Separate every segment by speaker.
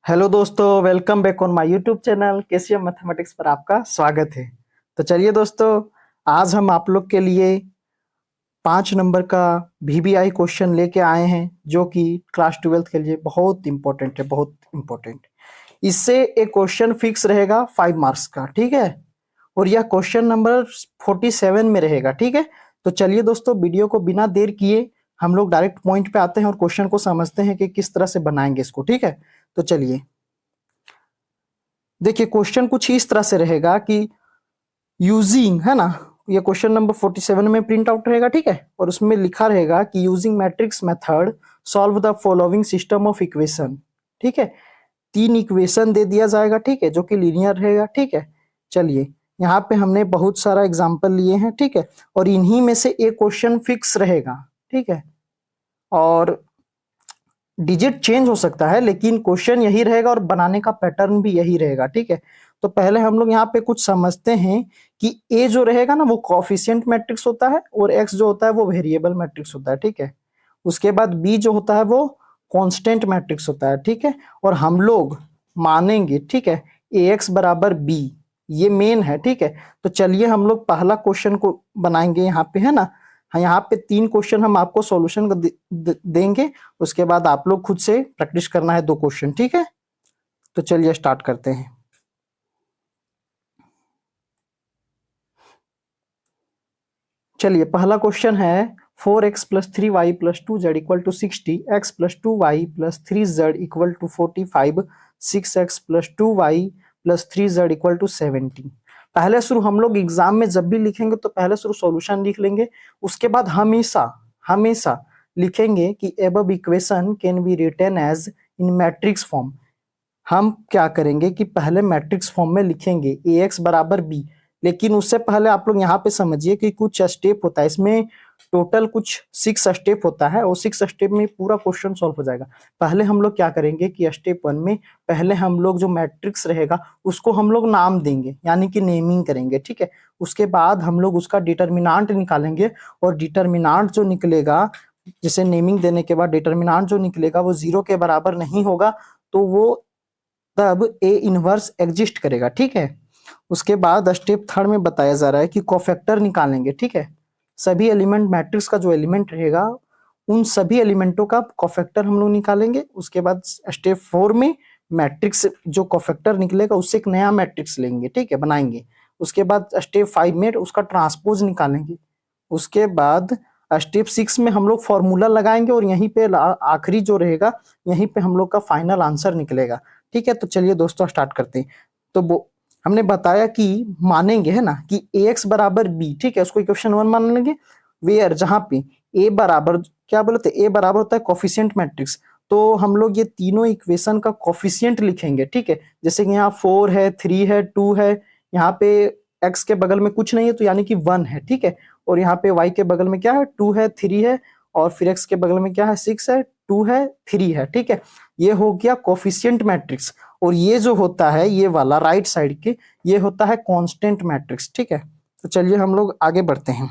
Speaker 1: Hello दोस्तों, welcome back on my YouTube channel KCM mathematics पर आपका स्वागत है। तो चलिए दोस्तों, आज हम आप लोग के लिए 5 नंबर का वीबीआई क्वेश्चन लेके आए हैं जो कि क्लास 12th के लिए बहुत इंपॉर्टेंट है, बहुत इंपॉर्टेंट। इससे एक क्वेश्चन फिक्स रहेगा 5 मार्क्स का, ठीक है। और यह क्वेश्चन नंबर 47 में रहेगा, ठीक है। तो चलिए दोस्तों, वीडियो को बिना देर किए हम लोग डायरेक्ट पॉइंट पे आते हैं और क्वेश्चन को समझते हैं कि किस तरह से बनाएंगे इसको, ठीक है। तो चलिए देखिए, क्वेश्चन कुछ इस तरह से रहेगा कि यूजिंग, है ना। ये क्वेश्चन नंबर 47 में प्रिंट आउट रहेगा, ठीक है। और उसमें लिखा रहेगा कि using matrix method solve the following system of equation, ठीक है। 3 इक्वेशन दे दिया जाएगा, ठीक है, जो कि लीनियर रहेगा, ठीक है। चलिए, यहाँ पे हमने बहुत सारा एग्जाम्पल लिए हैं, ठीक है। और इन्हीं में से एक क्वेश्चन फिक्स रहेगा, ठीक है। और डिजिट चेंज हो सकता है लेकिन क्वेश्चन यही रहेगा और बनाने का पैटर्न भी यही रहेगा, ठीक है। तो पहले हम लोग यहाँ पे कुछ समझते हैं कि ए जो रहेगा ना वो कोएफिशिएंट मैट्रिक्स होता है और एक्स जो होता है वो वेरिएबल मैट्रिक्स होता है, ठीक है। उसके बाद बी जो होता है वो कांस्टेंट मैट्रिक्स होता है, ठीक है। और हम लोग मानेंगे, ठीक है, ए एक्स बराबर बी, ये मेन है, ठीक है। तो चलिए हम लोग पहला क्वेश्चन को बनाएंगे यहाँ पे, है ना। हाँ, यहाँ पे 3 क्वेश्चन हम आपको सॉल्यूशन देंगे। उसके बाद आप लोग खुद से प्रैक्टिस करना है 2 क्वेश्चन, ठीक है। तो चलिए स्टार्ट करते हैं। चलिए, पहला क्वेश्चन है 4x + 3y + 2z = 60, x + 2y + 3z = 45, 6x + 2y + 3z = 70। पहले शुरू हम लोग एग्जाम में जब भी लिखेंगे तो पहले शुरू सॉल्यूशन लिख लेंगे। उसके बाद हमेशा हमेशा लिखेंगे कि above equation can be written as in matrix form. हम क्या करेंगे कि पहले मैट्रिक्स फॉर्म में लिखेंगे ए एक्स बराबर बी। लेकिन उससे पहले आप लोग यहाँ पे समझिए कि कुछ स्टेप होता है इसमें, टोटल कुछ 6 स्टेप होता है और 6 स्टेप में पूरा क्वेश्चन सॉल्व हो जाएगा। पहले हम लोग क्या करेंगे कि स्टेप 1 में पहले हम लोग जो मैट्रिक्स रहेगा उसको हम लोग नाम देंगे, यानी कि नेमिंग करेंगे, ठीक है। उसके बाद हम लोग उसका डिटर्मिनांट निकालेंगे और डिटर्मिनांट जो निकलेगा, जैसे नेमिंग देने के बाद डिटर्मिनांट जो निकलेगा वो 0 के बराबर नहीं होगा तो वो तब ए इनवर्स एग्जिस्ट करेगा, ठीक है। उसके बाद स्टेप 3 में बताया जा रहा है कि कोफैक्टर निकालेंगे, ठीक है। सभी एलिमेंट मैट्रिक्स का जो एलिमेंट रहेगा उन सभी एलिमेंटों का कोफैक्टर हम लोग निकालेंगे। उसके बाद स्टेप 4 में मैट्रिक्स जो कोफैक्टर निकलेगा उससे एक नया मैट्रिक्स लेंगे, ठीक है, बनाएंगे। उसके बाद स्टेप 5 में उसका ट्रांसपोज निकालेंगे। उसके बाद स्टेप 6 में हम लोग फॉर्मूला लगाएंगे और यहीं पे आखिरी जो रहेगा यहीं पे हम लोग का फाइनल आंसर निकलेगा, ठीक है। तो चलिए दोस्तों स्टार्ट करते हैं। तो वो हमने बताया कि मानेंगे, है ना, कि ए एक्स बराबर बी, ठीक है, उसको इक्वेशन 1 मान लेंगे। वेयर जहां पे ए बराबर, क्या बोले थे, ए बराबर होता है कोफिशिएंट मैट्रिक्स। तो हम लोग ये तीनों इक्वेशन का कोफिशिएंट लिखेंगे, ठीक है। जैसे कि यहाँ 4 है, 3 है, 2 है, यहाँ पे एक्स के बगल में कुछ नहीं है तो यानी कि 1 है, ठीक है। और यहाँ पे वाई के बगल में क्या है, 2 है, 3 है, और फिर एक्स के बगल में क्या है, 6 है, 2 है, 3 है, ठीक है। ये हो गया कोफिशिएंट मैट्रिक्स। और ये जो होता है ये वाला राइट साइड के, ये होता है कांस्टेंट मैट्रिक्स, ठीक है। तो चलिए हम लोग आगे बढ़ते हैं।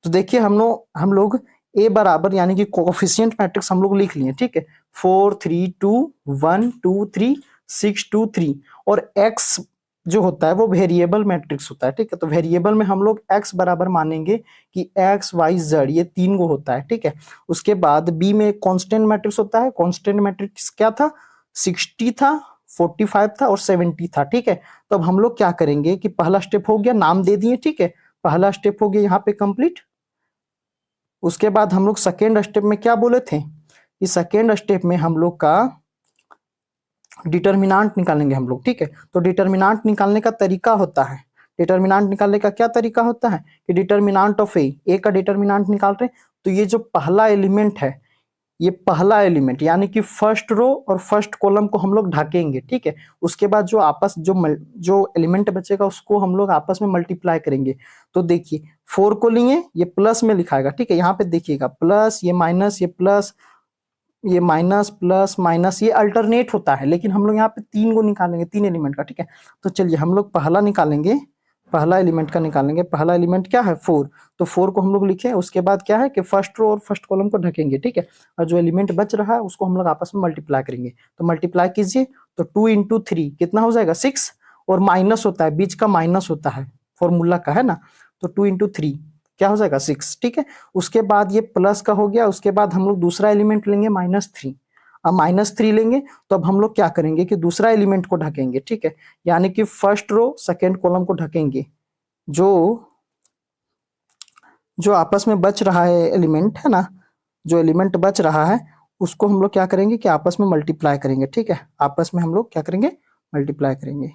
Speaker 1: तो देखिए हम लोग ए बराबर यानी कि कोफिशिएंट मैट्रिक्स हम लोग लिख लिए, ठीक है। 4 3 2 1 2 3 6 2 3। और एक्स जो होता है वो वेरिएबल मैट्रिक्स होता है, ठीक है। तो वेरिएबल में हम लोग एक्स बराबर मानेंगे कि एक्स वाई जेड ये 3 गो होता है, ठीक है। उसके बाद बी में कांस्टेंट मैट्रिक्स होता है। कांस्टेंट मैट्रिक्स क्या था, 60 था, 45 था और 70 था, ठीक है। तो अब हम लोग क्या करेंगे कि पहला स्टेप हो गया, नाम दे दिए, ठीक है। पहला स्टेप हो गया यहाँ पे कंप्लीट। उसके बाद हम लोग सेकेंड स्टेप में क्या बोले थे कि सेकेंड स्टेप में हम लोग का डिटर्मिनांट निकालेंगे हम लोग, ठीक है। तो डिटर्मिनांट निकालने का तरीका होता है, डिटर्मिनांट निकालने का क्या तरीका होता है कि डिटर्मिनांट ऑफ ए का डिटर्मिनांट निकाल रहे हैं तो ये जो पहला एलिमेंट है, ये पहला एलिमेंट यानी कि फर्स्ट रो और फर्स्ट कॉलम को हम लोग ढकेंगे, ठीक है। उसके बाद जो आपस जो एलिमेंट बचेगा उसको हम लोग आपस में मल्टीप्लाई करेंगे। तो देखिए 4 को लिए ये प्लस में लिखाएगा, ठीक है। यहाँ पे देखिएगा प्लस, ये माइनस, ये प्लस, ये माइनस प्लस माइनस, ये अल्टरनेट होता है लेकिन हम लोग यहाँ पे 3 को निकालेंगे, 3 एलिमेंट का, ठीक है। तो चलिए हम लोग पहला निकालेंगे पहला एलिमेंट का निकालेंगे। पहला एलिमेंट क्या है 4, तो 4 को हम लोग लिखे। उसके बाद क्या है कि फर्स्ट रो और फर्स्ट कॉलम को ढकेंगे, ठीक है। और जो एलिमेंट बच रहा है उसको हम लोग आपस में मल्टीप्लाई करेंगे। तो मल्टीप्लाई कीजिए, तो 2 इंटू 3 कितना हो जाएगा 6, और माइनस होता है, बीच का माइनस होता है फॉर्मूला का, है ना। तो 2 इंटू 3 क्या हो जाएगा 6, ठीक है। उसके बाद ये प्लस का हो गया। उसके बाद हम लोग दूसरा एलिमेंट लेंगे -3। अब -3 लेंगे तो अब हम लोग क्या करेंगे कि दूसरा एलिमेंट को ढकेंगे, ठीक है। यानी कि फर्स्ट रो सेकेंड कॉलम को ढकेंगे। जो जो आपस में बच रहा है एलिमेंट, है ना, जो एलिमेंट बच रहा है उसको हम लोग क्या करेंगे कि आपस में मल्टीप्लाई करेंगे, ठीक है। आपस में हम लोग क्या करेंगे, मल्टीप्लाई करेंगे।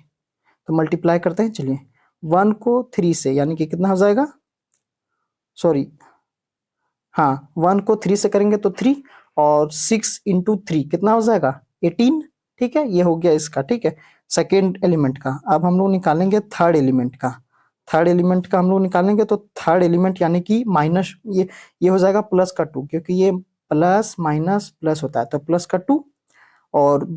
Speaker 1: तो मल्टीप्लाई करते हैं, चलिए। 1 को 3 से, यानी कि कितना हो जाएगा, सॉरी, हाँ, 1 को 3 से करेंगे तो 3, और 6 इंटू 3 कितना हो जाएगा 18, ठीक है। ये हो गया इसका, ठीक है, सेकेंड एलिमेंट का। अब हम लोग निकालेंगे थर्ड एलिमेंट का। थर्ड एलिमेंट का हम लोग निकालेंगे तो थर्ड एलिमेंट यानी कि माइनस, ये हो जाएगा प्लस का 2, क्योंकि ये प्लस माइनस प्लस होता है, तो प्लस का 2, और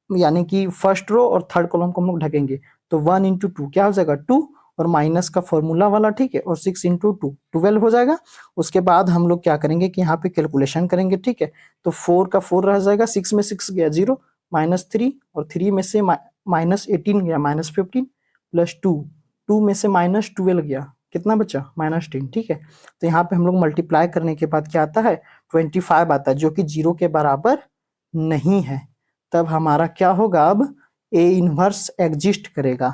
Speaker 1: यानी कि फर्स्ट रो और थर्ड कॉलम को हम लोग ढकेंगे। तो 1 इंटू 2 क्या हो जाएगा 2, और माइनस का फॉर्मूला वाला, ठीक है, और 6 इंटू 2 12 हो जाएगा। उसके बाद हम लोग क्या करेंगे कि यहाँ पे कैलकुलेशन करेंगे, ठीक है। तो 4 का 4 रह जाएगा, 6 में 6 गया 0, -3, और 3 में से -18 गया -15, प्लस 2, 2 में से -12 गया, कितना बचा -10, ठीक है। तो यहाँ पे हम लोग मल्टीप्लाई करने के बाद क्या आता है 25 आता है, जो कि 0 के बराबर नहीं है। तब हमारा क्या होगा, अब ए इनवर्स एग्जिस्ट करेगा।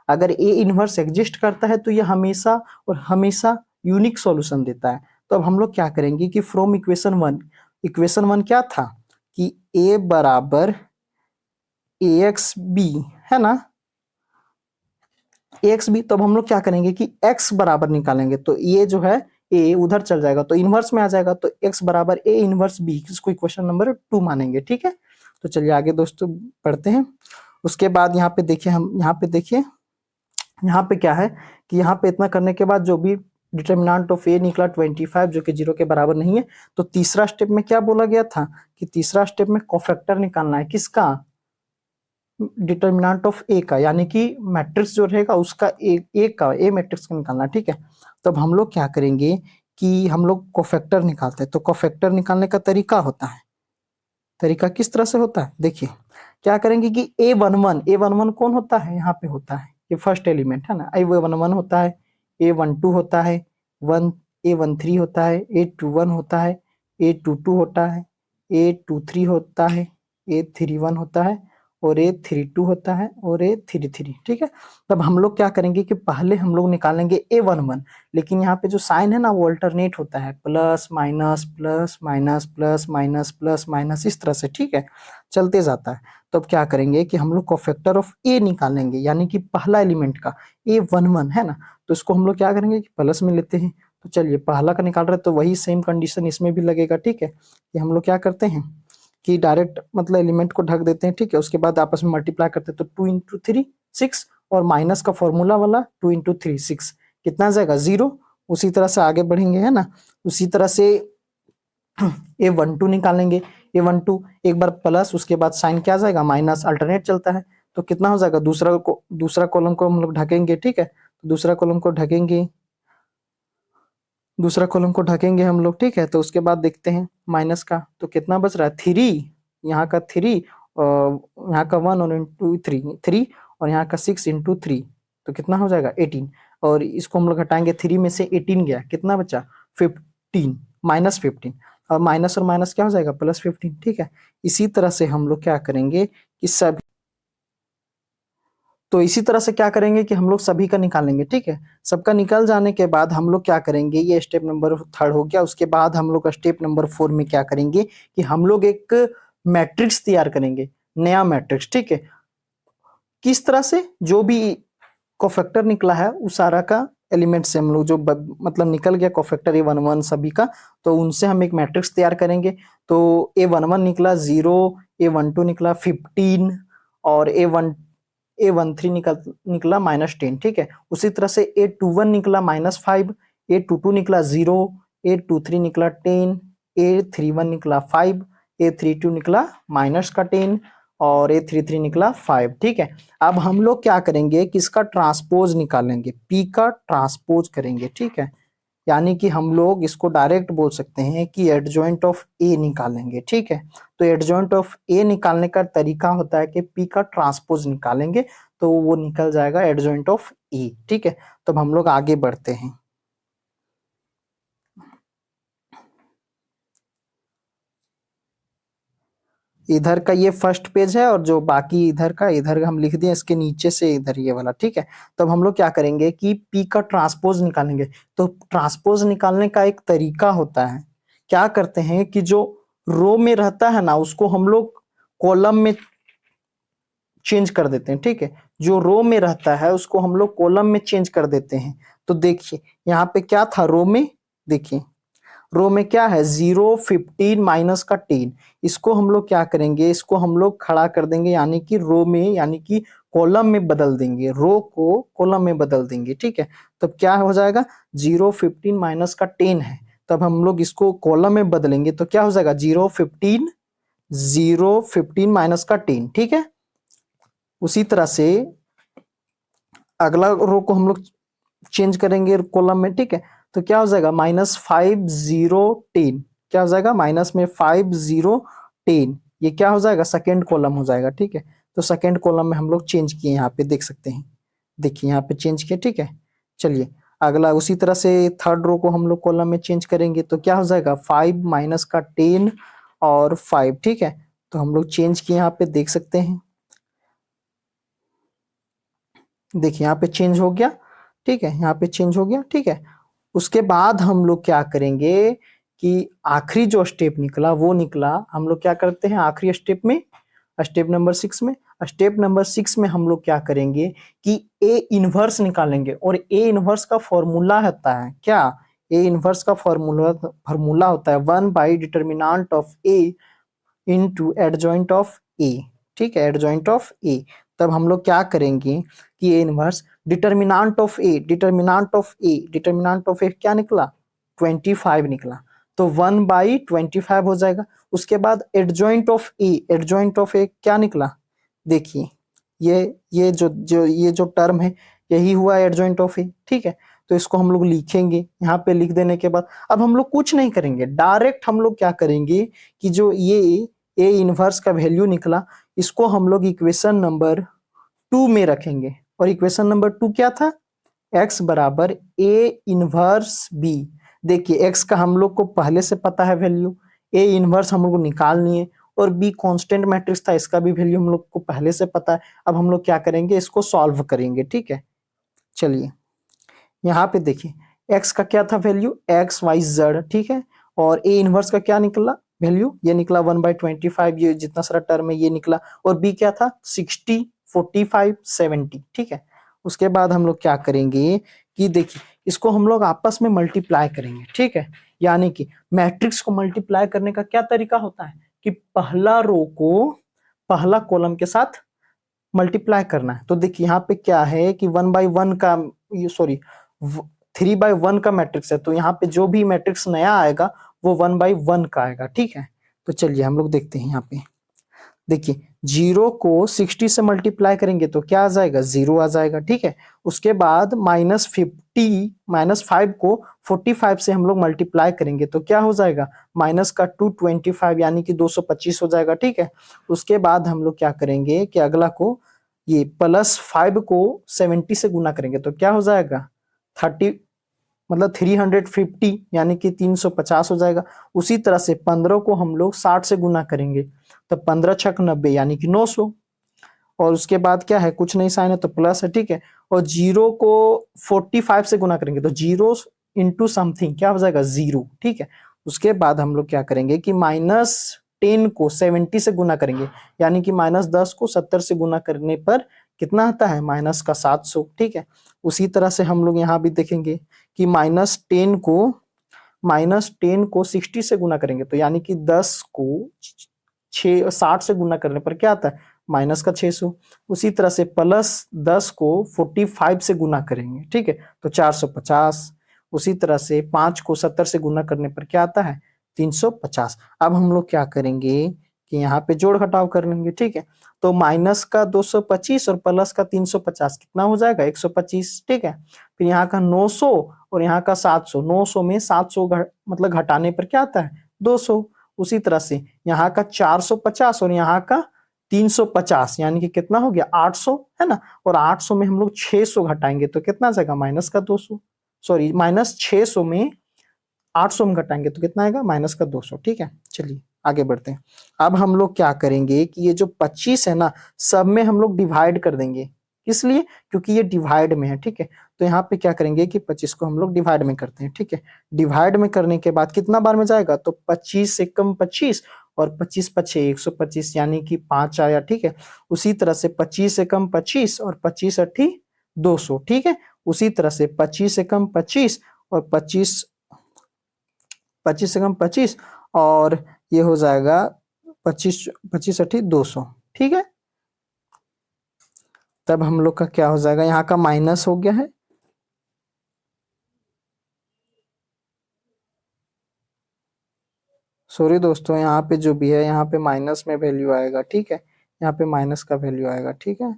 Speaker 1: अगर ए इनवर्स एग्जिस्ट करता है तो ये हमेशा और हमेशा यूनिक सॉल्यूशन देता है। तो अब हम लोग क्या करेंगे कि फ्रॉम इक्वेशन वन क्या था कि ए बराबर एक्स बी, है ना, एक्स बी। तो अब हम लोग क्या करेंगे कि एक्स बराबर निकालेंगे। तो ये जो है ए उधर चल जाएगा तो इनवर्स में आ जाएगा, तो एक्स बराबर ए इनवर्स बी, इसको इक्वेशन नंबर 2 मानेंगे, ठीक है। तो चलिए आगे दोस्तों पढ़ते हैं। उसके बाद यहाँ पे देखिए, हम यहाँ पे देखिए, यहाँ पे क्या है कि यहाँ पे इतना करने के बाद जो भी डिटर्मिनेंट ऑफ ए निकला 25, जो कि 0 के बराबर नहीं है। तो तीसरा स्टेप में क्या बोला गया था कि तीसरा स्टेप में कोफैक्टर निकालना है, किसका, डिटर्मिनेंट ऑफ ए का, यानी कि मैट्रिक्स जो रहेगा उसका ए मैट्रिक्स का निकालना है, ठीक है। तो अब हम लोग क्या करेंगे कि हम लोग कोफैक्टर निकालते हैं। तो कोफैक्टर निकालने का तरीका होता है, तरीका किस तरह से होता है, देखिए। क्या करेंगे कि A11 कौन होता है, यहाँ पे होता है, ये फर्स्ट एलिमेंट है ना, A11 होता है, A12 होता है, A13 होता है, A21 होता है, A22 होता है, A23 होता है, A31 होता है, और A32 होता है, और A33, ठीक है। तब हम लोग क्या करेंगे कि पहले हम लोग निकालेंगे A11, लेकिन यहाँ पे जो साइन है ना वो अल्टरनेट होता है, plus minus plus minus plus minus plus minus, इस तरह से, ठीक है, चलते जाता है। तो अब क्या करेंगे कि हम लोग कोफैक्टर ऑफ ए निकालेंगे, यानी कि पहला एलिमेंट का A11 है ना। तो इसको हम लोग क्या करेंगे कि प्लस में लेते हैं। तो चलिए पहला का निकाल रहे हैं तो वही सेम कंडीशन इसमें भी लगेगा, ठीक है। कि हम लोग क्या करते हैं कि डायरेक्ट मतलब एलिमेंट को ढक देते हैं, ठीक है। उसके बाद आपस में मल्टीप्लाई करते हैं, तो 2 इंटू 3 6, और माइनस का फॉर्मूला वाला 2 इंटू 3 6, कितना आ जाएगा 0। उसी तरह से आगे बढ़ेंगे, है ना। उसी तरह से A12 निकालेंगे। A12 एक बार प्लस, उसके बाद साइन क्या आ जाएगा माइनस, अल्टरनेट चलता है। तो कितना हो जाएगा, दूसरा कॉलम को हम लोग ढकेंगे, ठीक है। तो दूसरा कॉलम को ढकेंगे, दूसरा कॉलम को ढकेंगे हम लोग, ठीक है। तो उसके बाद देखते हैं माइनस का, तो कितना बच रहा है 3, यहाँ का 3, और यहाँ का 1 और इंटू 3, और यहाँ का 6 इंटू 3, तो कितना हो जाएगा 18। और इसको हम लोग हटाएंगे, 3 में से 18 गया, कितना बचा 15, -15, और माइनस क्या हो जाएगा +15, ठीक है। इसी तरह से हम लोग क्या करेंगे कि सब, तो इसी तरह से क्या करेंगे कि हम लोग सभी का निकालेंगे, ठीक है। सबका निकल जाने के बाद हम लोग क्या करेंगे, ये स्टेप नंबर 3 हो गया। उसके बाद हम लोग का स्टेप नंबर 4 में क्या करेंगे कि हम लोग एक मैट्रिक्स तैयार करेंगे, नया मैट्रिक्स, ठीक है। किस तरह से, जो भी कोफैक्टर निकला है उस सारा का एलिमेंट से हम लोग जो मतलब निकल गया कोफैक्टर A11 सभी का, तो उनसे हम एक मैट्रिक्स तैयार करेंगे। तो A11 निकला 0, A12 निकला 15, और A13 निकला -10, ठीक है। उसी तरह से A21 निकला -5, A22 निकला 0, A23 निकला 10, A31 निकला 5, A32 निकला -10, और A33 निकला 5, ठीक है। अब हम लोग क्या करेंगे कि इसका ट्रांसपोज निकालेंगे, P का ट्रांसपोज करेंगे, ठीक है। यानी कि हम लोग इसको डायरेक्ट बोल सकते हैं कि एडजॉइंट ऑफ ए निकालेंगे, ठीक है। तो एडजॉइंट ऑफ ए निकालने का तरीका होता है कि पी का ट्रांसपोज निकालेंगे, तो वो निकल जाएगा एडजॉइंट ऑफ ए, ठीक है। तो हम लोग आगे बढ़ते हैं। इधर का ये फर्स्ट पेज है और जो बाकी इधर का, इधर हम लिख दिए इसके नीचे से इधर ये वाला, ठीक है। तो अब हम लोग क्या करेंगे कि पी का ट्रांसपोज निकालेंगे। तो ट्रांसपोज निकालने का एक तरीका होता है, क्या करते हैं कि जो रो में रहता है ना उसको हम लोग कॉलम में चेंज कर देते हैं, ठीक है। जो रो में रहता है उसको हम लोग कॉलम में चेंज कर देते हैं। तो देखिए यहाँ पे क्या था रो में, देखिए रो में क्या है 0, 15 माइनस का 10। इसको हम लोग क्या करेंगे, इसको हम लोग खड़ा कर देंगे, यानी कि रो में, यानी कि कॉलम में बदल देंगे, रो को कॉलम में बदल देंगे, ठीक है। तब क्या हो जाएगा 0, 15 माइनस का 10 है, तब हम लोग इसको कॉलम में बदलेंगे तो क्या हो जाएगा 0, 15, 0, 15 माइनस का 10, ठीक है। उसी तरह से अगला रो को हम लोग चेंज करेंगे कॉलम में, ठीक है। तो क्या हो जाएगा -5, 0, 10, क्या हो जाएगा माइनस में 5, 0, 10, ये क्या हो जाएगा सेकेंड कॉलम हो जाएगा, ठीक है। तो सेकेंड कॉलम में हम लोग चेंज किए, यहाँ पे देख सकते हैं, देखिए यहाँ पे चेंज किए, ठीक है। चलिए अगला उसी तरह से थर्ड रो को हम लोग कॉलम में चेंज करेंगे तो क्या हो जाएगा 5 माइनस का 10 और 5, ठीक है। तो हम लोग चेंज किए, यहाँ पे देख सकते हैं, देखिए यहाँ पे चेंज हो गया, ठीक है, यहाँ पे चेंज हो गया, ठीक है। उसके बाद हम लोग क्या करेंगे कि आखिरी जो स्टेप निकला वो निकला, हम लोग क्या करते हैं आखिरी स्टेप में, स्टेप नंबर 6 में, स्टेप नंबर 6 में हम लोग क्या करेंगे कि ए इनवर्स निकालेंगे। और ए इनवर्स का फॉर्मूला होता है क्या, ए इनवर्स का फॉर्मूला फॉर्मूला होता है 1 by determinant of A into adjoint of A, ठीक है, एडजॉइंट ऑफ ए। तब हम लोग क्या करेंगे कि A inverse determinant of A, determinant of A, determinant of A क्या निकला 25 निकला, तो 1/25 हो जाएगा। उसके बाद adjoint of A, adjoint of A क्या निकला, देखिए ये जो टर्म है यही हुआ एडजॉइंट ऑफ ए, ठीक है। तो इसको हम लोग लिखेंगे, यहाँ पे लिख देने के बाद अब हम लोग कुछ नहीं करेंगे, डायरेक्ट हम लोग क्या करेंगे कि जो ये ए इनवर्स का वैल्यू निकला इसको हम लोग इक्वेशन नंबर 2 में रखेंगे। और इक्वेशन नंबर 2 क्या था, x बराबर ए इनवर्स बी। देखिए x का हम लोग को पहले से पता है वैल्यू, ए इनवर्स हम लोग को निकालनी है, और बी कांस्टेंट मैट्रिक्स था इसका भी वैल्यू हम लोग को पहले से पता है। अब हम लोग क्या करेंगे इसको सॉल्व करेंगे, ठीक है। चलिए यहाँ पे देखिए x का क्या था वैल्यू x, y, z, ठीक है। और ए इनवर्स का क्या निकला वैल्यू, ये निकला 1/25, ये जितना सारा टर्म है ये निकला। और बी क्या था 60, 45, 70, ठीक है। उसके बाद हम लोग क्या करेंगे कि देखिए इसको हम लोग आपस में मल्टीप्लाई करेंगे, ठीक है। यानी कि मैट्रिक्स को मल्टीप्लाई करने का क्या तरीका होता है कि पहला रो को पहला कॉलम के साथ मल्टीप्लाई करना है। तो देखिए यहाँ पे क्या है कि 1/1 का, सॉरी 3/1 का मैट्रिक्स है, तो यहाँ पे जो भी मैट्रिक्स नया आएगा वो 1/1 का आएगा, ठीक है। तो चलिए हम लोग देखते हैं यहाँ पे, देखिए 0 को 60 से मल्टीप्लाई करेंगे तो क्या आ जाएगा 0 आ जाएगा, ठीक है। उसके बाद -5 को 45 से हम लोग मल्टीप्लाई करेंगे तो क्या हो जाएगा माइनस का 225 यानी कि 225 हो जाएगा, ठीक है। उसके बाद हम लोग क्या करेंगे कि अगला को ये +5 को 70 से गुना करेंगे तो क्या हो जाएगा 30, मतलब 350 यानी कि 350 हो जाएगा। उसी तरह से 15 को हम लोग 60 से गुना करेंगे तो 15 छक 90 यानी कि 900। और उसके बाद क्या है कुछ नहीं साइन है तो प्लस है, ठीक है। और 0 को 45 से गुना करेंगे तो 0 इंटू समथिंग क्या हो जाएगा 0, ठीक है। उसके बाद हम लोग क्या करेंगे कि -10 को 70 से गुना करेंगे, यानी कि -10 को 70 से गुना करने पर कितना आता है -700, ठीक है। उसी तरह से हम लोग यहाँ भी देखेंगे कि -10 को 60 से गुना करेंगे तो यानी कि 10 को 60 से गुना करने पर क्या आता है -600। उसी तरह से +10 को 45 से गुना करेंगे, ठीक है, तो 450। उसी तरह से 5 को 70 से गुना करने पर क्या आता है 350। अब हम लोग क्या करेंगे कि यहाँ पे जोड़ घटाव कर लेंगे, ठीक है। तो माइनस का 225 और प्लस का 350 कितना हो जाएगा 125, ठीक है। फिर यहाँ का 900 और यहाँ का 700, 900 में 700 मतलब घटाने पर क्या आता है 200। उसी तरह से यहाँ का 450 और यहाँ का 350 यानी कि कितना हो गया 800, है ना। और 800 में हम लोग 600 घटाएंगे तो कितना आ जाएगा माइनस का 200, सॉरी माइनस 600 में 800 में घटाएंगे तो कितना आएगा माइनस का 200, ठीक है। चलिए आगे बढ़ते हैं। अब हम लोग क्या करेंगे कि ये जो 25 है ना, सब में हम लोग डिवाइड कर देंगे, इसलिए क्योंकि ये डिवाइड में है, ठीक है। तो यहाँ पे क्या करेंगे कि 25 को हम लोग डिवाइड में करते हैं, ठीक है। डिवाइड में करने के बाद कितना बार में जाएगा, तो 25 से कम 25 और 25 पछे 125 यानी कि 5 आया, ठीक है। उसी तरह से 25 से कम 25 और 25 अठी 200, ठीक है। उसी तरह से 25 से कम 25 और 25 से कम 25 और ये हो जाएगा 25 25 अठी 200, ठीक है। तब हम लोग का क्या हो जाएगा, यहाँ का माइनस हो गया है, सॉरी दोस्तों, यहाँ पे जो भी है यहाँ पे माइनस में वैल्यू आएगा, ठीक है। यहाँ पे माइनस का वैल्यू आएगा, ठीक है।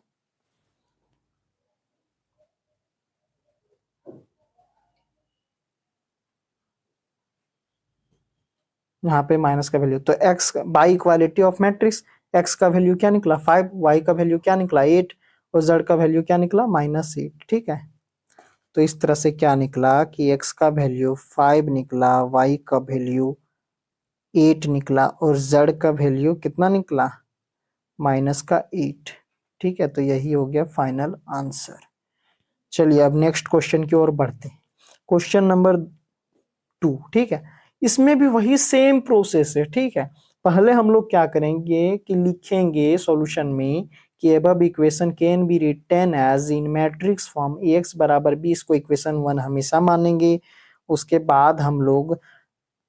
Speaker 1: यहाँ पे माइनस का वैल्यू, तो x by equality of matrix, x का वैल्यू क्या निकला 5, y का वैल्यू क्या निकला 8 और z का वैल्यू क्या निकला -8, ठीक है। तो इस तरह से क्या निकला कि x का वैल्यू 5 निकला, y का वैल्यू 8 निकला और z का वैल्यू कितना निकला माइनस का 8, ठीक है। तो यही हो गया फाइनल आंसर। चलिए अब नेक्स्ट क्वेश्चन की ओर बढ़ते हैं। क्वेश्चन नंबर 2, ठीक है। इसमें भी वही सेम प्रोसेस है, ठीक है। पहले हम लोग क्या करेंगे कि लिखेंगे सॉल्यूशन में कि above equation can be written as in matrix form ax बराबर b, इसको इक्वेशन 1 हमेशा मानेंगे। उसके बाद हम लोग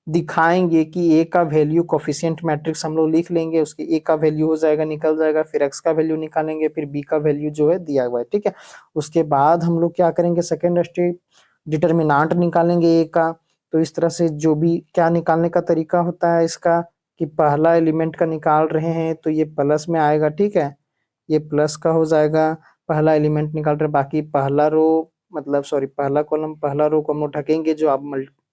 Speaker 1: दिखाएंगे कि a का वैल्यू कोफिशिएंट मैट्रिक्स हम लोग लिख लेंगे, उसके a का वैल्यू हो जाएगा निकल जाएगा, फिर x का वैल्यू निकालेंगे, फिर b का वैल्यू जो है दिया हुआ है, ठीक है। उसके बाद हम लोग क्या करेंगे सेकेंड स्टेप डिटर्मिनेंट निकालेंगे a का। तो इस तरह से जो भी क्या निकालने का तरीका होता है इसका कि पहला एलिमेंट का निकाल रहे हैं तो ये प्लस में आएगा, ठीक है। ये प्लस का हो जाएगा, पहला एलिमेंट निकाल रहे, बाकी पहला रो मतलब सॉरी पहला कॉलम पहला रो को हम लोग ढकेंगे,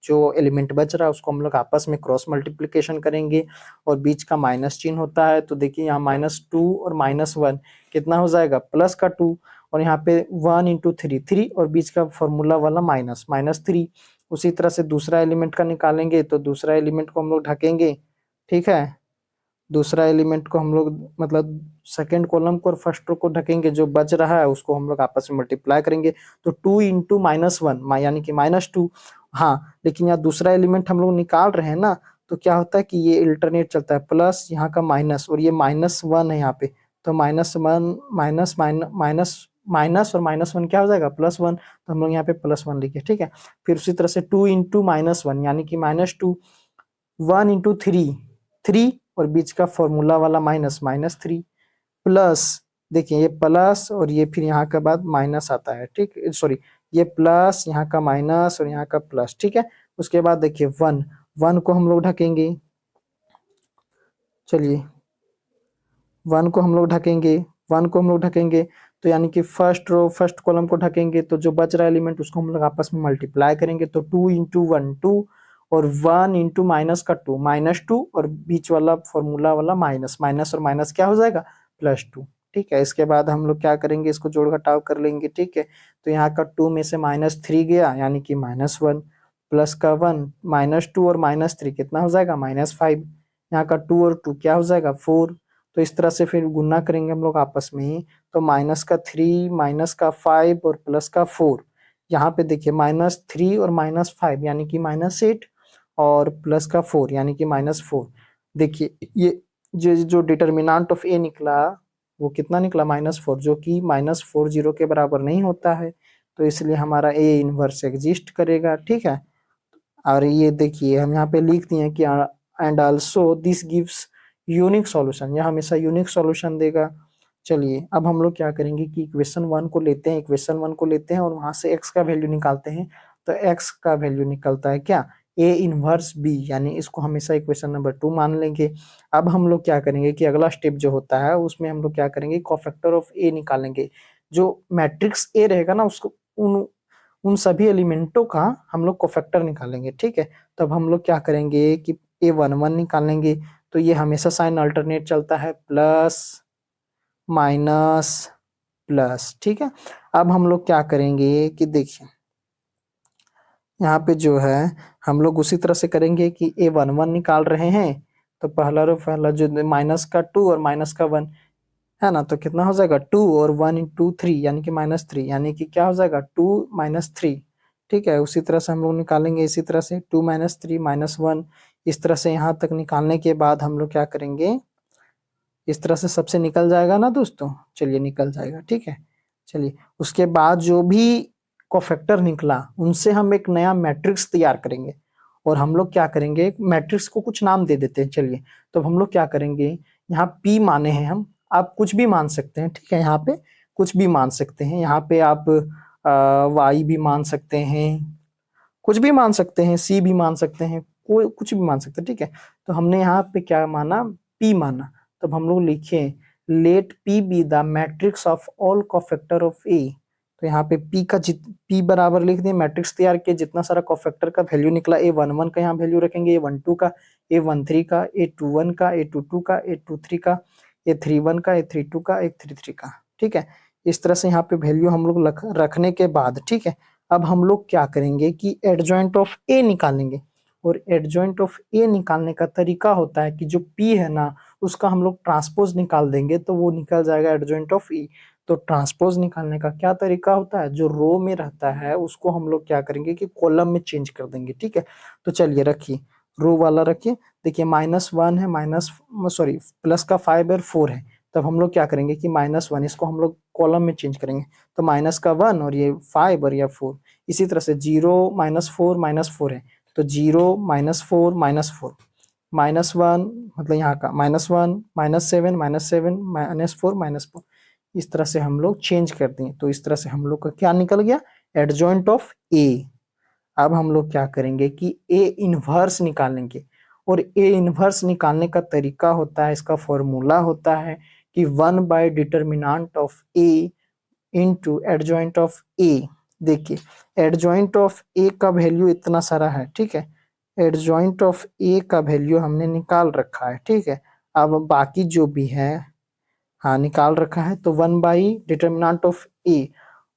Speaker 1: जो एलिमेंट बच रहा है उसको हम लोग आपस में क्रॉस मल्टीप्लिकेशन करेंगे और बीच का माइनस चिन्ह होता है। तो देखिए यहाँ -2 और -1 कितना हो जाएगा +2 और यहाँ पे 1 × 3 3 और बीच का फॉर्मूला वाला -3। उसी तरह से दूसरा एलिमेंट का निकालेंगे तो दूसरा एलिमेंट को हम लोग ढकेंगे, ठीक है। दूसरा एलिमेंट को हम लोग मतलब सेकेंड कॉलम को और फर्स्ट रो को ढकेंगे, जो बच रहा है उसको हम लोग आपस में मल्टीप्लाई करेंगे। तो 2 × -1 यानी कि -2। हाँ लेकिन यहाँ दूसरा एलिमेंट हम लोग निकाल रहे हैं ना, तो क्या होता है कि ये अल्टरनेट चलता है, प्लस यहाँ का माइनस और ये -1 है यहाँ पे, तो -1 माइनस माइनस माइनस और -1 क्या हो जाएगा +1, तो हम लोग यहाँ पे +1 लिखे, ठीक है। फिर उसी तरह से 2 × -1 यानी कि -2, 1 × 3 और बीच का फॉर्मूला वाला -3 प्लस, देखिए ये प्लस और ये फिर यहाँ के बाद माइनस आता है, ठीक, सॉरी ये प्लस यहाँ का माइनस और यहाँ का प्लस, ठीक है। उसके बाद देखिए 1 को हम लोग ढकेंगे, चलिए 1 को हम लोग ढकेंगे, 1 को हम लोग ढकेंगे तो यानी कि फर्स्ट रो फर्स्ट कॉलम को ढकेंगे, तो जो बच रहा एलिमेंट उसको हम लोग आपस में मल्टीप्लाई करेंगे, तो 2 × 1 2 और 1 × माइनस का 2 -2 और बीच वाला फॉर्मूला वाला माइनस माइनस और माइनस क्या हो जाएगा +2, ठीक है। इसके बाद हम लोग क्या करेंगे इसको जोड़ घटाव कर लेंगे, ठीक है। तो यहाँ का 2 में से -3 गया यानी कि -1 प्लस का 1 -2 और -3 कितना हो जाएगा -5, यहाँ का 2 और 2 क्या हो जाएगा 4। तो इस तरह से फिर गुना करेंगे हम लोग आपस में ही, तो -3 -5 और +4, यहाँ पे देखिए -3 और -5 यानी कि -8 और +4 यानी कि -4। देखिए ये जो डिटर्मिनेंट ऑफ ए निकला वो कितना निकला -4, जो कि -4 0 के बराबर नहीं होता है, तो इसलिए हमारा ए इनवर्स एग्जिस्ट करेगा, ठीक है। और ये देखिए हम यहाँ पे लिख दिए कि and also this gives unique solution, यह हमेशा यूनिक सॉल्यूशन देगा। चलिए अब हम लोग क्या करेंगे कि इक्वेशन 1 को लेते हैं, इक्वेशन 1 को लेते हैं और वहां से x का वैल्यू निकालते हैं। तो x का वैल्यू निकलता है क्या ए इनवर्स बी, यानी इसको हमेशा इक्वेशन नंबर 2 मान लेंगे। अब हम लोग क्या करेंगे कि अगला स्टेप जो होता है उसमें हम लोग क्या करेंगे, कोफैक्टर ऑफ ए निकालेंगे। जो मैट्रिक्स ए रहेगा ना उसको उन उन सभी एलिमेंटों का हम लोग कोफैक्टर निकालेंगे, ठीक है। तब हम लोग क्या करेंगे कि ए वन वन निकालेंगे, तो ये हमेशा साइन अल्टरनेट चलता है, प्लस माइनस प्लस, ठीक है। अब हम लोग क्या करेंगे कि देखिए यहाँ पे जो है हम लोग उसी तरह से करेंगे कि ए वन वन निकाल रहे हैं, तो पहला जो माइनस का 2 और माइनस का 1 है ना, तो कितना हो जाएगा 2 और 1 इंटू 3 यानी कि -3, यानी कि क्या हो जाएगा 2 - 3, ठीक है। उसी तरह से हम लोग निकालेंगे, इसी तरह से 2 - 3 -1, इस तरह से यहाँ तक निकालने के बाद हम लोग क्या करेंगे, इस तरह से सबसे निकल जाएगा ना दोस्तों, चलिए निकल जाएगा, ठीक है। चलिए उसके बाद जो भी कोफैक्टर निकला उनसे हम एक नया मैट्रिक्स तैयार करेंगे, और हम लोग क्या करेंगे, मैट्रिक्स को कुछ नाम दे देते हैं, चलिए। तो हम लोग क्या करेंगे, यहाँ पी माने हैं हम, आप कुछ भी मान सकते हैं, ठीक है। यहाँ पे कुछ भी मान सकते हैं, यहाँ पे आप वाई भी मान सकते हैं, कुछ भी मान सकते हैं, सी भी मान सकते हैं, कोई कुछ भी मान सकते हैं, ठीक है। तो हमने यहाँ पे क्या माना, पी माना। तब हम लोग लिखे let P be the matrix of all cofactor of A. तो यहाँ पे पी बराबर लिख दिए, मैट्रिक्स तैयार किए, जितना सारा कोफैक्टर का वैल्यू निकला, ए वन वन का यहाँ वैल्यू रखेंगे, ए वन टू का, ए वन थ्री का, ए टू वन का, ए टू टू का, ए टू थ्री का, ए थ्री वन का, ए थ्री टू का, ए थ्री थ्री का, ठीक है। इस तरह से यहाँ पे वैल्यू हम लोग रखने के बाद, ठीक है, अब हम लोग क्या करेंगे कि एडजॉइंट ऑफ ए निकालेंगे। और एडजॉइंट ऑफ ए निकालने का तरीका होता है कि जो पी है ना उसका हम लोग ट्रांसपोज निकाल देंगे, तो वो निकल जाएगा एडजॉइंट ऑफ ई। तो ट्रांसपोज निकालने का क्या तरीका होता है, जो रो में रहता है उसको हम लोग क्या करेंगे कि कॉलम में चेंज कर देंगे, ठीक है। तो चलिए रखिए, रो वाला रखिए, देखिए -1 है, प्लस का 5 और 4 है, तब हम लोग क्या करेंगे कि -1 इसको हम लोग कॉलम में चेंज करेंगे, तो माइनस का 1 और ये 5 और ये 4। इसी तरह से 0 -4 -4 है, तो 0 -4 -4, -1 मतलब यहाँ का -1 -7 -7 -4 -4, इस तरह से हम लोग चेंज कर दें। तो इस तरह से हम लोग का क्या निकल गया, एडजॉइंट ऑफ ए। अब हम लोग क्या करेंगे कि ए इनवर्स निकालेंगे, और ए इनवर्स निकालने का तरीका होता है, इसका फॉर्मूला होता है कि 1 by determinant of A into adjoint of A. देखिए एडजॉइंट ऑफ ए का वैल्यू इतना सारा है, ठीक है, एडजॉइंट ऑफ ए का वैल्यू हमने निकाल रखा है, ठीक है। अब बाकी जो भी है, हाँ निकाल रखा है, तो 1/डिटर्मिनेंट ऑफ ए,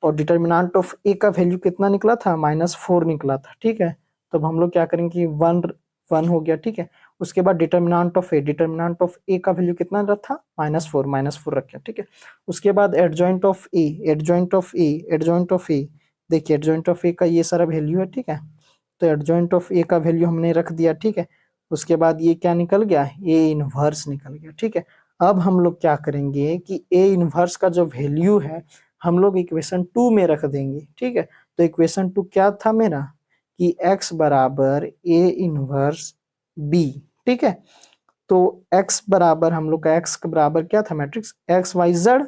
Speaker 1: और डिटर्मिनेंट ऑफ ए का वैल्यू कितना निकला था, -4 निकला था, ठीक है। तो अब हम लोग क्या करेंगे कि 1 हो गया, ठीक है। उसके बाद डिटर्मिनेंट ऑफ ए का वैल्यू कितना था, -4 रखा, ठीक है। उसके बाद adjoint of A, adjoint of A, देखिए एडजॉइंट ऑफ ए का ये सारा वैल्यू है, ठीक है। तो एडजॉइंट ऑफ ए का वैल्यू हमने रख दिया, ठीक है। उसके बाद ये क्या निकल गया, ए इनवर्स निकल गया, ठीक है। अब हम लोग क्या करेंगे कि ए इनवर्स का जो वैल्यू है हम लोग इक्वेशन 2 में रख देंगे, ठीक है। तो इक्वेशन 2 क्या था मेरा कि x बराबर ए इनवर्स बी, ठीक है। तो x बराबर हम लोग का x के बराबर क्या था, मैट्रिक्स एक्स वाई जेड,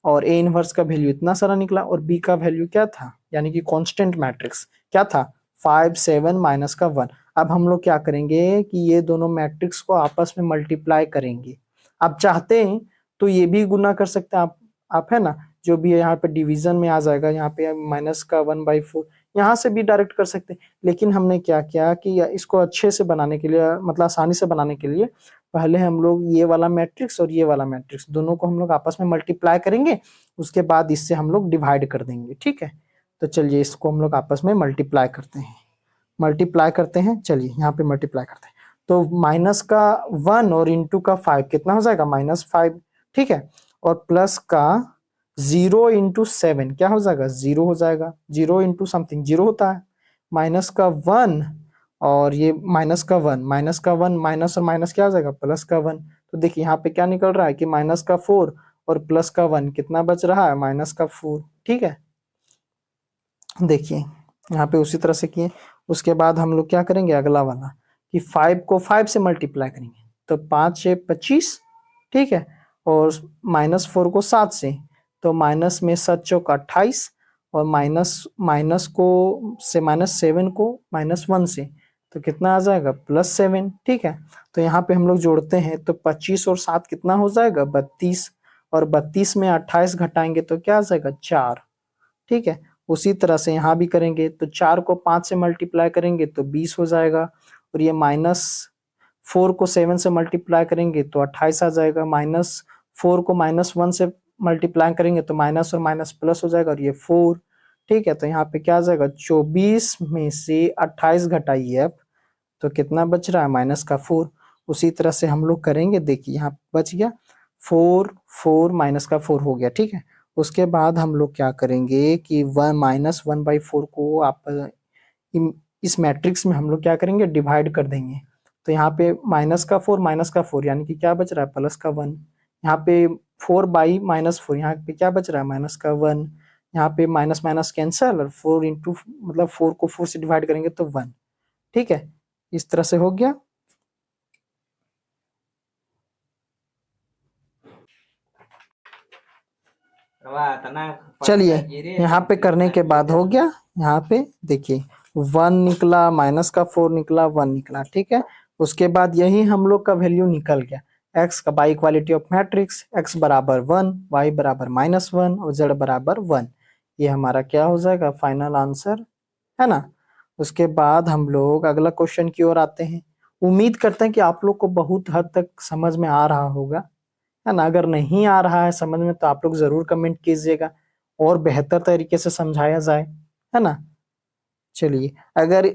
Speaker 1: और ए इनवर्स का वैल्यू इतना सारा निकला, और बी का वैल्यू क्या था, यानी कि कांस्टेंट मैट्रिक्स क्या था, 5 7 माइनस का 1। अब हम लोग क्या करेंगे कि ये दोनों मैट्रिक्स को आपस में मल्टीप्लाई करेंगे। आप चाहते हैं तो ये भी गुना कर सकते हैं आप है ना, जो भी है यहाँ पे डिवीजन में आ जाएगा, यहाँ पे -1/4, यहाँ से भी डायरेक्ट कर सकते हैं। लेकिन हमने क्या किया कि इसको अच्छे से बनाने के लिए, मतलब आसानी से बनाने के लिए, पहले हम लोग ये वाला मैट्रिक्स और ये वाला मैट्रिक्स दोनों को हम लोग आपस में मल्टीप्लाई करेंगे, उसके बाद इससे हम लोग डिवाइड कर देंगे, ठीक है। तो चलिए इसको हम लोग आपस में मल्टीप्लाई करते हैं, चलिए यहाँ पे मल्टीप्लाई करते हैं। तो माइनस का 1 और इंटू का 5 कितना हो जाएगा, -5, ठीक है। और प्लस का 0 इंटू 7 क्या हो जाएगा, 0 हो जाएगा, 0 इंटू समथिंग 0 होता है। माइनस का 1 और ये माइनस का 1, माइनस और माइनस क्या हो जाएगा, प्लस का 1। तो देखिए यहाँ पे क्या निकल रहा है कि माइनस का 4 और प्लस का 1 कितना बच रहा है, -का 4, ठीक है। देखिए यहाँ पे उसी तरह से किए। उसके बाद हम लोग क्या करेंगे, अगला वाला कि 5 को 5 से मल्टीप्लाई करेंगे, तो 5 से 25, ठीक है। और -4 को 7 से, तो माइनस में 7 चौक 28, और माइनस को से -7 को -1 से, तो कितना आ जाएगा +7। ठीक है, तो यहाँ पे हम लोग जोड़ते हैं तो 25 और 7 कितना हो जाएगा 32, और 32 में 28 घटाएंगे तो क्या आ जाएगा 4। ठीक है, उसी तरह से यहाँ भी करेंगे तो 4 को 5 से मल्टीप्लाई करेंगे तो 20 हो जाएगा, और ये -4 को 7 से मल्टीप्लाई करेंगे तो 28 आ जाएगा, -4 को -1 से मल्टीप्लाई करेंगे तो माइनस और माइनस प्लस हो जाएगा, और ये 4। ठीक है, तो यहाँ पे क्या आ जाएगा 24 में से 28 घटाइए अब, तो कितना बच रहा है -4। उसी तरह से हम लोग करेंगे, देखिए यहाँ बच गया 4, 4 -4 हो गया। ठीक है, उसके बाद हम लोग क्या करेंगे कि -1/4 को आप इस मैट्रिक्स में हम लोग क्या करेंगे डिवाइड कर देंगे, तो यहाँ पे -4 यानी कि क्या बच रहा है +1। यहाँ पे 4/-4 यहाँ पे क्या बच रहा है -1। यहाँ पे माइनस माइनस कैंसल, और 4 इंटू मतलब 4 को 4 से डिवाइड करेंगे तो 1। ठीक है, इस तरह से हो गया। चलिए यहाँ पे करने के बाद हो गया। यहाँ पे देखिए 1 निकला, -4 निकला, 1 निकला। ठीक है, उसके बाद यही हम लोग का वैल्यू निकल गया x का by equality of matrix, x बराबर 1, y बराबर -1 और z बराबर 1। ये हमारा क्या हो जाएगा फाइनल आंसर, है ना। उसके बाद हम लोग अगला क्वेश्चन की ओर आते हैं। उम्मीद करते हैं कि आप लोग को बहुत हद तक समझ में आ रहा होगा, है ना। अगर नहीं आ रहा है समझ में तो आप लोग जरूर कमेंट कीजिएगा और बेहतर तरीके से समझाया जाए, है ना। चलिए, अगर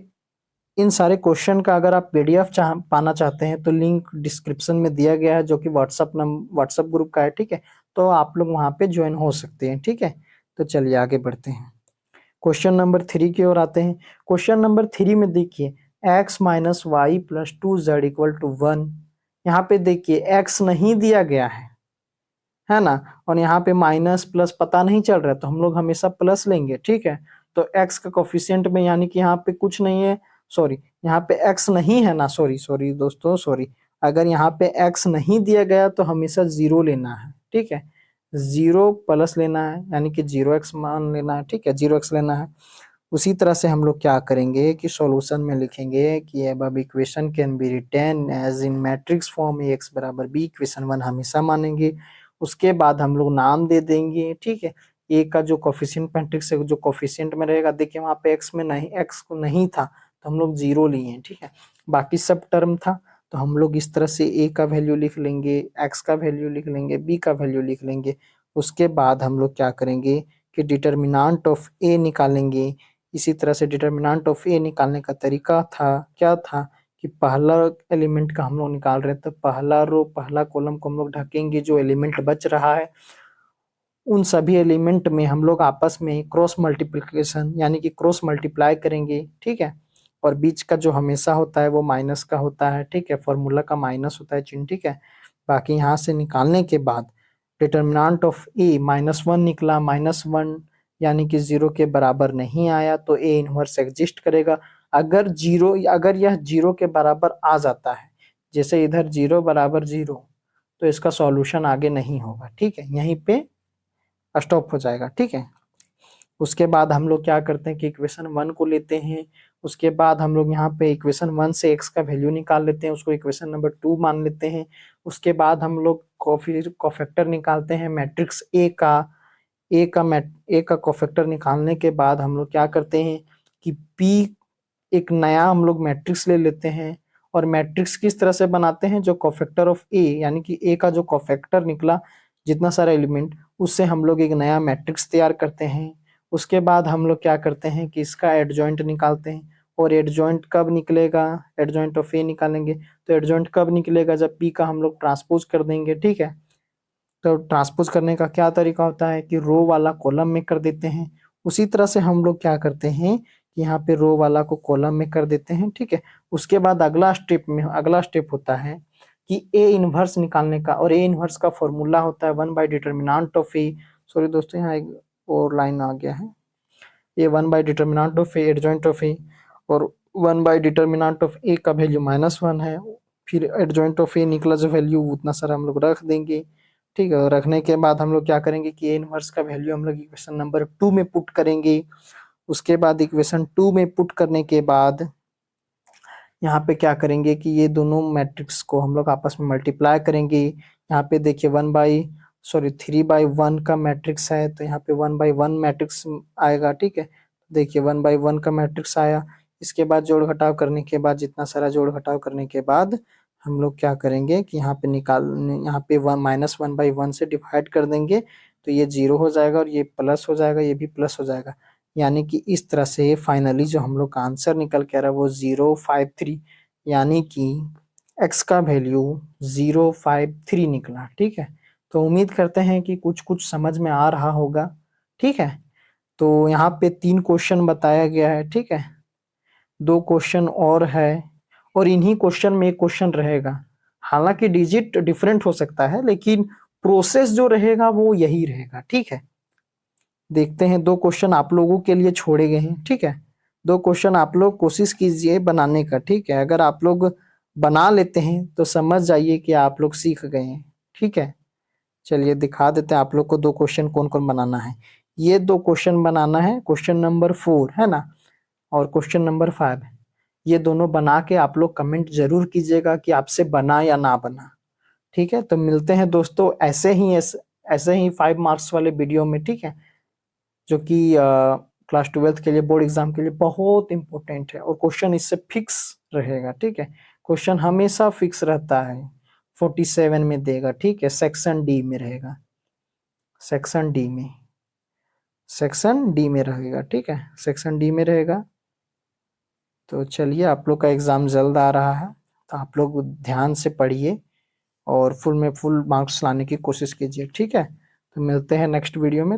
Speaker 1: इन सारे क्वेश्चन का अगर आप पीडीएफ पाना चाहते हैं तो लिंक डिस्क्रिप्शन में दिया गया है, जो कि व्हाट्सएप ग्रुप का है। ठीक है, तो आप लोग वहां पे ज्वाइन हो सकते हैं। ठीक है, तो चलिए आगे बढ़ते हैं। क्वेश्चन नंबर 3 की ओर आते हैं। क्वेश्चन नंबर 3 में देखिए x minus y plus 2z equal to 1। यहाँ पे देखिए x नहीं दिया गया है ना, और यहाँ पे माइनस प्लस पता नहीं चल रहा है तो हम लोग हमेशा प्लस लेंगे। ठीक है, तो x का कोफिशिएंट में यानी कि यहाँ पे कुछ नहीं है, सॉरी यहाँ पे x नहीं है ना, सॉरी सॉरी दोस्तों सॉरी, अगर यहाँ पे x नहीं दिया गया तो हमेशा 0 लेना है। ठीक है, 0 प्लस लेना है यानी कि 0x मान लेना है। ठीक है, 0x लेना है। उसी तरह से हम लोग क्या करेंगे कि सॉल्यूशन में लिखेंगे कि अब equation can be written as in matrix form ax बराबर b, इक्वेशन 1 हमेशा मानेंगे। उसके बाद हम लोग नाम दे देंगे। ठीक है, ए का जो कोफिशिएंट मैट्रिक्स है जो कोफिशिएंट में रहेगा, देखिए वहां पे एक्स में नहीं, एक्स को नहीं था तो हम लोग 0 लिए। ठीक है, बाकी सब टर्म था तो हम लोग इस तरह से ए का वैल्यू लिख लेंगे, एक्स का वैल्यू लिख लेंगे, बी का वैल्यू लिख लेंगे। उसके बाद हम लोग क्या करेंगे कि डिटर्मिनेंट ऑफ ए निकालेंगे। इसी तरह से डिटर्मिनेंट ऑफ ए निकालने का तरीका था, क्या था कि पहला एलिमेंट का हम लोग निकाल रहे हैं तो पहला रो पहला कॉलम को हम लोग ढकेंगे, जो एलिमेंट बच रहा है उन सभी एलिमेंट में हम लोग आपस में क्रॉस मल्टीप्लिकेशन यानी कि क्रॉस मल्टीप्लाई करेंगे। ठीक है, और बीच का जो हमेशा होता है वो माइनस का होता है। ठीक है, फॉर्मूला का माइनस होता है चिन्ह। ठीक है, बाकी यहाँ से निकालने के बाद डिटर्मिनेंट ऑफ ए -1 निकला, -1 यानी कि 0 के बराबर नहीं आया तो ए इनवर्स एग्जिस्ट करेगा। अगर यह 0 के बराबर आ जाता है, जैसे इधर 0 बराबर 0, तो इसका सॉल्यूशन आगे नहीं होगा। ठीक है, यहीं पे स्टॉप हो जाएगा। ठीक है, उसके बाद हम लोग क्या करते हैं कि इक्वेशन 1 को लेते हैं। उसके बाद हम लोग यहाँ पे इक्वेशन 1 से x का वैल्यू निकाल लेते हैं, उसको इक्वेशन नंबर 2 मान लेते हैं। उसके बाद हम लोग कोफैक्टर निकालते हैं मैट्रिक्स ए का कोफैक्टर निकालने के बाद हम लोग क्या करते हैं कि p एक नया हम लोग मैट्रिक्स ले लेते हैं। और मैट्रिक्स किस तरह से बनाते हैं, जो कोफैक्टर ऑफ ए यानी कि ए का जो कोफैक्टर निकला जितना सारा एलिमेंट, उससे हम लोग एक नया मैट्रिक्स तैयार करते हैं। उसके बाद हम लोग क्या करते हैं कि इसका एडजॉइंट निकालते हैं। और एडजॉइंट कब निकलेगा, एडजॉइंट ऑफ ए निकालेंगे तो एडजॉइंट कब निकलेगा, जब पी का हम लोग ट्रांसपोज कर देंगे। ठीक है, तो ट्रांसपोज करने का क्या तरीका होता है कि रो वाला कॉलम में कर देते हैं। उसी तरह से हम लोग क्या करते हैं कि यहाँ पे रो वाला को कॉलम में कर देते हैं। ठीक है, उसके बाद अगला स्टेप होता है कि ए इनवर्स निकालने का, और ए इनवर्स का फॉर्मूला होता है 1/डिटर्मिनेंट ऑफ ए। सॉरी दोस्तों, यहाँ एक और लाइन आ गया है, ये 1/डिटर्मिनेंट ऑफ ए एडजॉइंट ऑफ ए, और 1/डिटर्मिनेंट ऑफ ए का वैल्यू -1 है। फिर एडजॉइंट ऑफ ए निकला जो वैल्यू उतना सारा हम लोग रख देंगे। ठीक है, रखने के बाद हम लोग क्या करेंगे कि ए इनवर्स का वैल्यू हम लोग इक्वेशन नंबर 2 में पुट करेंगे। उसके बाद इक्वेशन 2 में पुट करने के बाद यहाँ पे क्या करेंगे कि ये दोनों मैट्रिक्स को हम लोग आपस में मल्टीप्लाई करेंगे। यहाँ पे देखिए 3/1 का मैट्रिक्स है, तो यहाँ पे 1/1 मैट्रिक्स आएगा। ठीक है, देखिए 1/1 का मैट्रिक्स आया। इसके बाद जोड़ घटाव करने के बाद, जितना सारा जोड़ घटाव करने के बाद हम लोग क्या करेंगे कि यहाँ पे यहाँ पे -1/1 से डिवाइड कर देंगे, तो ये 0 हो जाएगा और ये प्लस हो जाएगा, ये भी प्लस हो जाएगा। यानी कि इस तरह से फाइनली जो हम लोग का आंसर निकल के आ रहा है वो 053, यानी कि x का वैल्यू 053 निकला। ठीक है, तो उम्मीद करते हैं कि कुछ कुछ समझ में आ रहा होगा। ठीक है, तो यहाँ पे 3 क्वेश्चन बताया गया है। ठीक है, 2 क्वेश्चन और है, और इन्हीं क्वेश्चन में एक क्वेश्चन रहेगा। हालांकि डिजिट डिफरेंट हो सकता है, लेकिन प्रोसेस जो रहेगा वो यही रहेगा। ठीक है, देखते हैं, 2 क्वेश्चन आप लोगों के लिए छोड़े गए हैं। ठीक है, 2 क्वेश्चन आप लोग कोशिश कीजिए बनाने का। ठीक है, अगर आप लोग बना लेते हैं तो समझ जाइए कि आप लोग सीख गए हैं। ठीक है, चलिए दिखा देते हैं आप लोग को 2 क्वेश्चन कौन कौन बनाना है। ये 2 क्वेश्चन बनाना है, क्वेश्चन नंबर 4 है ना, और क्वेश्चन नंबर 5। ये दोनों बना के आप लोग कमेंट जरूर कीजिएगा कि आपसे बना या ना बना। ठीक है, तो मिलते हैं दोस्तों ऐसे ही 5 मार्क्स वाले वीडियो में। ठीक है, जो कि क्लास 12th के लिए, बोर्ड एग्जाम के लिए बहुत इंपॉर्टेंट है, और क्वेश्चन इससे फिक्स रहेगा। ठीक है, क्वेश्चन हमेशा फिक्स रहता है, 47 में देगा। ठीक है, सेक्शन डी में रहेगा, सेक्शन डी में रहेगा। ठीक है, सेक्शन डी में रहेगा। तो चलिए, आप लोग का एग्जाम जल्द आ रहा है, तो आप लोग ध्यान से पढ़िए और फुल मार्क्स लाने की कोशिश कीजिए। ठीक है, तो मिलते हैं नेक्स्ट वीडियो में।